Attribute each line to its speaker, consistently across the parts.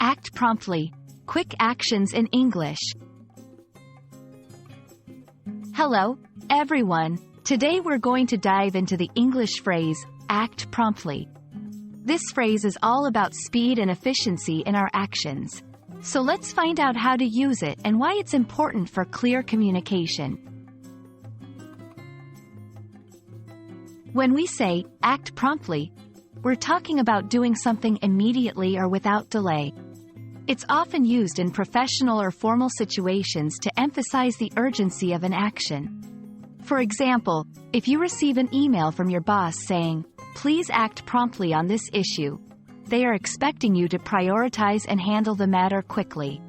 Speaker 1: Act promptly. Quick actions in English. Hello, everyone. Today we're going to dive into the English phrase, act promptly. This phrase is all about speed and efficiency in our actions. So let's find out how to use it and why it's important for clear communication. When we say, act promptly, we're talking about doing something immediately or without delay. It's often used in professional or formal situations to emphasize the urgency of an action. For example, if you receive an email from your boss saying, "Please act promptly on this issue," they are expecting you to prioritize and handle the matter quickly.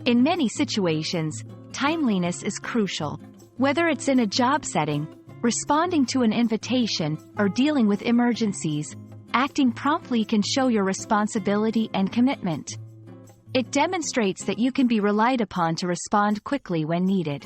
Speaker 1: In many situations, timeliness is crucial. Whether it's in a job setting, responding to an invitation, or dealing with emergencies, acting promptly can show your responsibility and commitment. It demonstrates that you can be relied upon to respond quickly when needed.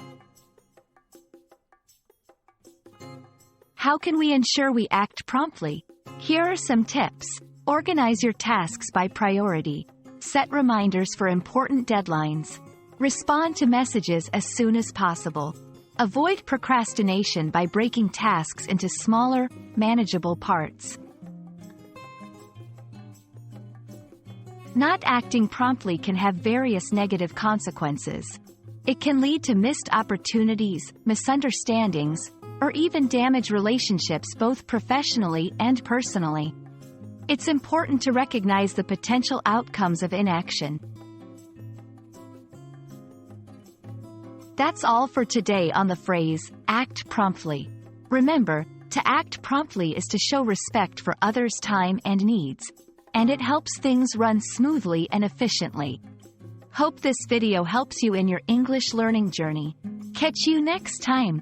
Speaker 1: How can we ensure we act promptly? Here are some tips. Organize your tasks by priority. Set reminders for important deadlines. Respond to messages as soon as possible. Avoid procrastination by breaking tasks into smaller, manageable parts. Not acting promptly can have various negative consequences. It can lead to missed opportunities, misunderstandings, or even damage relationships both professionally and personally. It's important to recognize the potential outcomes of inaction. That's all for today on the phrase, act promptly. Remember, to act promptly is to show respect for others' time and needs, and it helps things run smoothly and efficiently. Hope this video helps you in your English learning journey. Catch you next time.